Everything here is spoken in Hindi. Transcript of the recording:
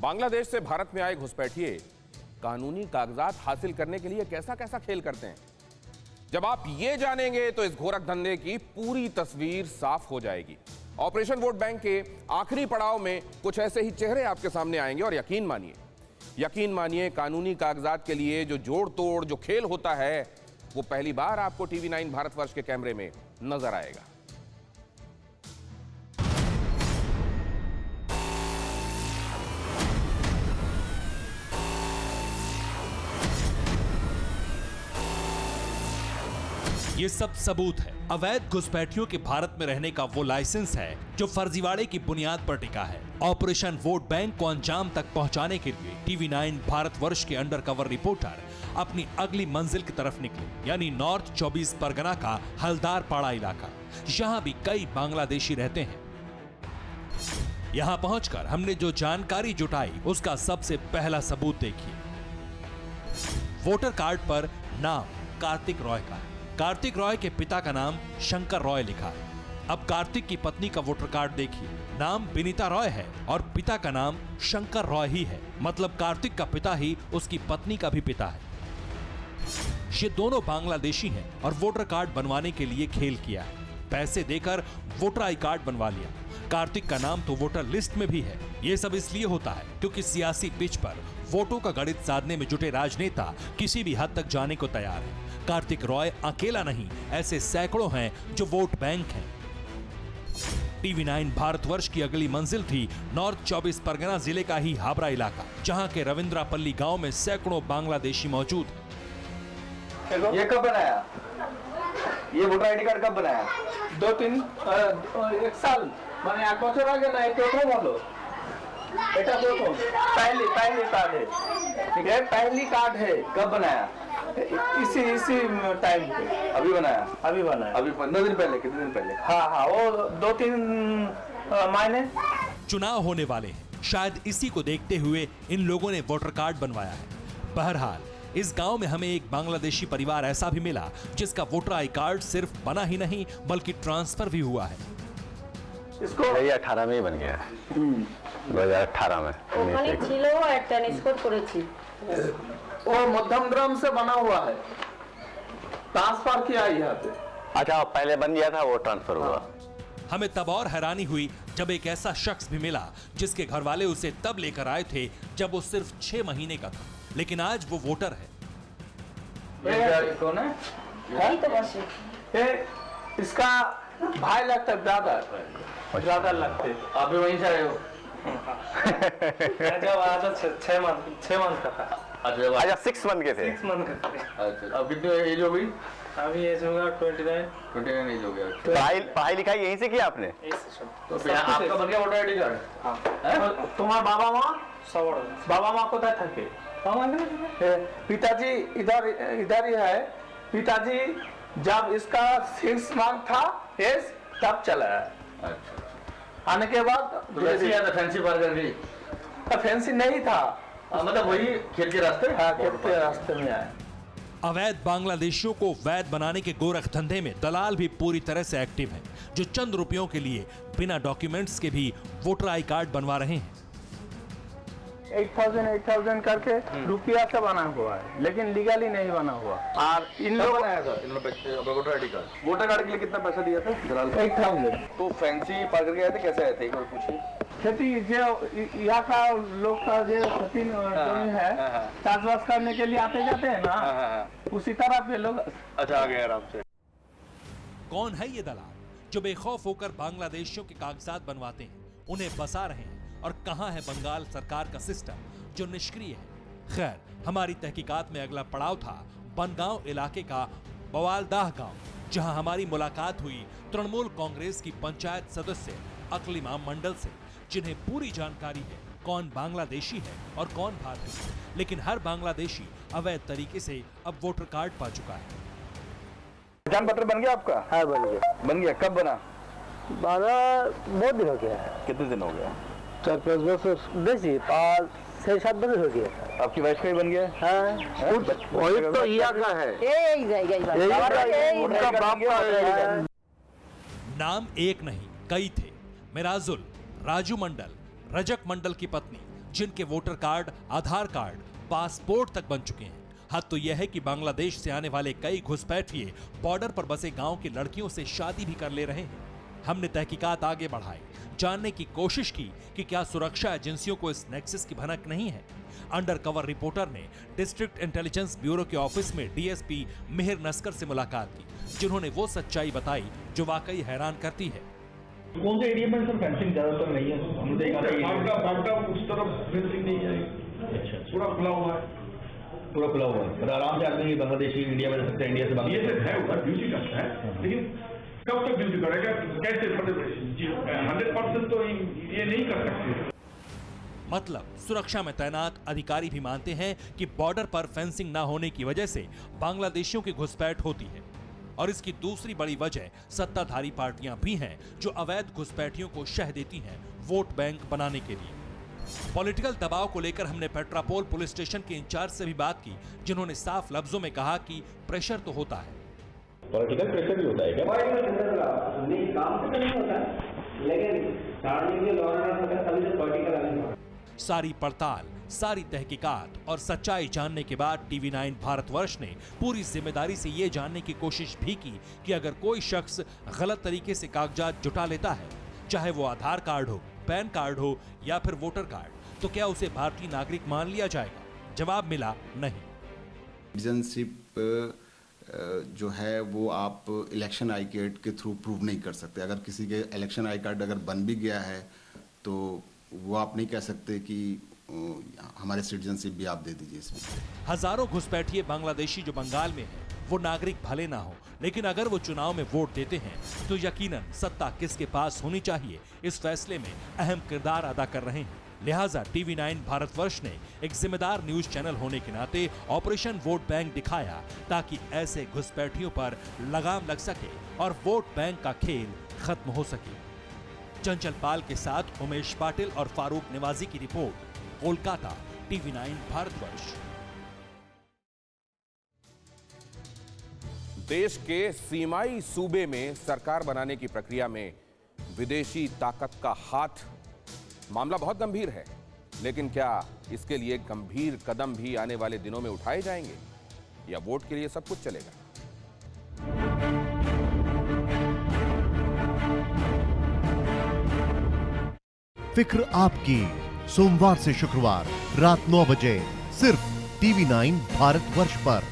बांग्लादेश से भारत में आए घुसपैठिए कानूनी कागजात हासिल करने के लिए कैसा कैसा खेल करते हैं। जब आप ये जानेंगे तो इस घोरक धंधे की पूरी तस्वीर साफ हो जाएगी। ऑपरेशन वोट बैंक के आखिरी पड़ाव में कुछ ऐसे ही चेहरे आपके सामने आएंगे और यकीन मानिए कानूनी कागजात के लिए जो जोड़ तोड़ जो खेल होता है वो पहली बार आपको टीवी 9 भारतवर्ष के कैमरे में नजर आएगा। ये सब सबूत है। अवैध घुसपैठियों के भारत में रहने का वो लाइसेंस है जो फर्जीवाड़े की बुनियाद पर टिका है। ऑपरेशन वोट बैंक को अंजाम तक पहुंचाने के लिए टीवी 9 भारतवर्ष के अंडरकवर रिपोर्टर अपनी अगली मंजिल की तरफ निकले, यानी नॉर्थ 24 परगना का हलदारपाड़ा इलाका। यहाँ भी कई बांग्लादेशी रहते हैं। यहाँ पहुंचकर हमने जो जानकारी जुटाई उसका सबसे पहला सबूत देखिए। वोटर कार्ड पर नाम कार्तिक रॉय का है। कार्तिक रॉय के पिता का नाम शंकर रॉय लिखा है। अब कार्तिक की पत्नी का वोटर कार्ड देखिए, नाम विनीता रॉय है और पिता का नाम शंकर रॉय ही है। मतलब कार्तिक का पिता ही उसकी पत्नी का भी पिता है। ये दोनों बांग्लादेशी हैं और वोटर कार्ड बनवाने के लिए खेल किया है। पैसे देकर वोटर आई कार्ड बनवा लिया। कार्तिक का नाम तो वोटर लिस्ट में भी है। ये सब इसलिए होता है क्योंकि सियासी पिच पर वोटों का गणित साधने में जुटे राजनेता किसी भी हद तक जाने को तैयार है। कार्तिक रॉय अकेला नहीं, ऐसे सैकड़ों हैं जो वोट बैंक हैं। टीवी 9 भारतवर्ष की अगली मंजिल थी नॉर्थ 24 परगना जिले का ही हाबरा इलाका, जहां के रविंद्रापल्ली गांव में सैकड़ों बांग्लादेशी मौजूद हैं। ये कब बनाया? ये वोटर आईडी कार्ड कब बनाया? 1 साल মানে 1 বছর আগে না, এই প্রথম হলো। এটা প্রথম पहली कार्ड है। ठीक है, पहली कार्ड है। कब बनाया? इसी टाइम पे अभी बनाया? अभी बनाया। अभी 15 दिन पहले? कितने दिन पहले? हाँ, वो 2-3 महीने। चुनाव होने वाले हैं, शायद इसी को देखते हुए इन लोगों ने वोटर कार्ड बनवाया है। बहरहाल इस गांव में हमें एक बांग्लादेशी परिवार ऐसा भी मिला जिसका वोटर आई कार्ड सिर्फ बना ही नहीं बल्कि ट्रांसफर भी हुआ है। इसको 2018 में ही बन गया है। 2018 में ওখানে ছিল একটা নিষ্কট করেছি। वो मध्यमग्राम से बना हुआ है, ट्रांसफर किया यहाँ पे। अच्छा, पहले बन गया था, वो ट्रांसफर हुआ। हमें तब और हैरानी हुई जब एक ऐसा शख्स भी मिला जिसके घर वाले उसे तब लेकर आए थे जब वो सिर्फ 6 महीने का था, लेकिन आज वो वोटर है। कौन है? এই তো বসে। इसका भाई लगता है, ज्यादा लगते। आप भी वहीं से आए हो? जब आया 6 मंथ का था। अच्छा, 6 मंथ के थे। 6 मंथ का था। अच्छा, अब कितनी एज हो गई? अभी एज होगा 29 एज हो गया। पढ़ाई लिखाई यहीं से किया आपने? तो फिर आपका बन गया वोटर आईडी कार्ड? तुम्हारा बाबा माँ बाबा माँ कोথায় থাকে? पिताजी इधर ही है। पिताजी जब इसका 6 मंथ था एज तब चला है। अच्छा, आने के बाद फैंसी बर्गर भी फैंसी नहीं था, मतलब वही खेल के रास्ते। हाँ, खेत के रास्ते में आए। अवैध बांग्लादेशियों को वैध बनाने के गोरख धंधे में दलाल भी पूरी तरह से एक्टिव हैं, जो चंद रुपयों के लिए बिना डॉक्यूमेंट्स के भी वोटर आई कार्ड बनवा रहे हैं। 8,000 करके रुपया से बना हुआ है, लेकिन लीगली नहीं बना हुआ। और इन लोग बनाया था इन लोगों voter ID card. Voter card के लिए कितना पैसा दिया था दलाल को? 8,000। तो फैंसी पार करके आए थे, कैसे आए थे एक बार पूछिए। खेती जो यहाँ का लोग का जो खेती जमीन है, चाषबास करने के लिए आते जाते हैं ना, उसी तरह पे लोग। अच्छा, आ गए आराम से। कौन है ये दलाल जो बेखौफ होकर बांग्लादेशियों के कागजात बनवाते हैं, उन्हें बसा रहे हैं, और कहां है बंगाल सरकार का सिस्टम जो निष्क्रिय है? खैर, हमारी तहकीकात में अगला पड़ाव था बनगांव इलाके का बवालदाह गांव, जहां हमारी मुलाकात हुई तृणमूल कांग्रेस की पंचायत सदस्य अकलिमा मंडल से, जिन्हें पूरी जानकारी है कौन बांग्लादेशी है और कौन भारतीय। लेकिन हर बांग्लादेशी अवैध तरीके से अब वोटर कार्ड पा चुका है। पहचान पत्र बन गया आपका? हाँ, बन गया। बन गया, कब बना? बहुत दिन हो गया है। कितने दिन हो गया? 4-5 वर्ष बेसी, 6-7 वर्ष हो गया। आपकी वाइफ का ही बन गया? हाँ, वही तो यहाँ का है। এই জায়গায় उनका बाप का है। नाम एक नहीं कई थे। मिराजुल, राजू मंडल, रजक मंडल की पत्नी, जिनके वोटर कार्ड, आधार कार्ड, पासपोर्ट तक बन चुके हैं। हद तो यह है कि बांग्लादेश से आने वाले कई घुसपैठिए बॉर्डर पर बसे गांव की लड़कियों से शादी भी कर ले रहे हैं। हमने तहकीकात आगे बढ़ाई, जानने की कोशिश की कि क्या सुरक्षा एजेंसियों को इस नेक्सस की भनक नहीं है। अंडर कवर रिपोर्टर ने डिस्ट्रिक्ट इंटेलिजेंस ब्यूरो के ऑफिस में डीएसपी मिहिर नस्कर से मुलाकात की, जिन्होंने वो सच्चाई बताई जो वाकई हैरान करती है। कौन से एरिया में सर फेंसिंग ज्यादातर नहीं है? हमने देखा बागदा उस तरफ फेंसिंग नहीं है। अच्छा, पूरा खुला हुआ है। पूरा खुला हुआ है, मतलब आराम से आदमी बांग्लादेशी इंडिया में रह सकते हैं, इंडिया से ये बांग्लादेश। सब है उधर ड्यूटी करता है, लेकिन कब तक ड्यूटी करेगा, कैसे, मतलब 100% तो ये नहीं कर सकते। मतलब सुरक्षा में तैनात अधिकारी भी मानते हैं कि बॉर्डर पर फेंसिंग न होने की वजह से बांग्लादेशियों की घुसपैठ होती है। और इसकी दूसरी बड़ी वजह सत्ताधारी पार्टियां भी हैं जो अवैध घुसपैठियों को शह देती हैं वोट बैंक बनाने के लिए। पॉलिटिकल दबाव को लेकर हमने पेट्रापोल पुलिस स्टेशन के इंचार्ज से भी बात की, जिन्होंने साफ लफ्जों में कहा कि प्रेशर तो होता है। पॉलिटिकल प्रेशर भी होता है क्या? नहीं, काम तो नहीं होता, लेकिन सारी पड़ताल, सारी तहकीकात और सच्चाई जानने के बाद TV9 भारतवर्ष ने पूरी जिम्मेदारी से ये जानने की कोशिश भी की कि अगर कोई शख्स गलत तरीके से कागजात जुटा लेता है, चाहे वो आधार कार्ड हो, पैन कार्ड हो या फिर वोटर कार्ड, तो क्या उसे भारतीय नागरिक मान लिया जाएगा? जवाब मिला नहीं। सिटीजनशिप जो है वो आप इलेक्शन आई कार्ड के थ्रू प्रूव नहीं कर सकते। अगर किसी के इलेक्शन आई कार्ड अगर बन भी गया है तो वो आप नहीं कह सकते कि हमारे सिटीजनशिप भी आप दे दीजिए इसमें। हजारों घुसपैठिए बांग्लादेशी जो बंगाल में हैं, वो नागरिक भले ना हो, लेकिन अगर वो चुनाव में वोट देते हैं तो यकीनन सत्ता किसके पास होनी चाहिए इस फैसले में अहम किरदार अदा कर रहे हैं। लिहाजा TV9 भारतवर्ष ने एक जिम्मेदार न्यूज चैनल होने के नाते ऑपरेशन वोट बैंक दिखाया, ताकि ऐसे घुसपैठियों पर लगाम लग सके और वोट बैंक का खेल खत्म हो सके। चंचल पाल के साथ उमेश पाटिल और फारूक निवाजी की रिपोर्ट, कोलकाता, TV9 भारतवर्ष। देश के सीमाई सूबे में सरकार बनाने की प्रक्रिया में विदेशी ताकत का हाथ, मामला बहुत गंभीर है। लेकिन क्या इसके लिए गंभीर कदम भी आने वाले दिनों में उठाए जाएंगे, या वोट के लिए सब कुछ चलेगा? फिक्र आपकी, सोमवार से शुक्रवार रात 9 बजे सिर्फ TV9 भारतवर्ष पर।